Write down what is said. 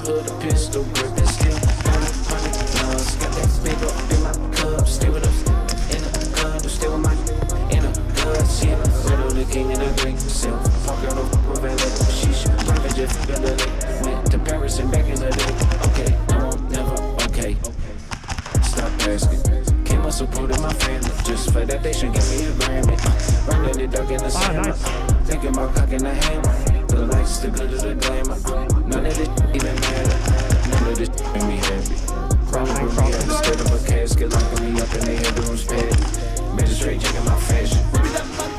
hood, a pistol grip and still 100 guns. Got that big up in my cup, still with us in a gun, still with my in a gun. Yeah, riddle the king and I drink myself. Fuck out of Ravello, sheesh, private jet, went to Paris and back in the day. Okay, I won't never, okay. Stop asking. Came up supporting my family. Just for that they should give me a Grammy. Running the dog in the sand. Thinking about cocking the hammer. The lights, the glitter, the glamour. None of this even matter. None of this make me happy. Crawling with me instead of a casket. Locking me up in the head room's padded. Magistrate checking my fashion.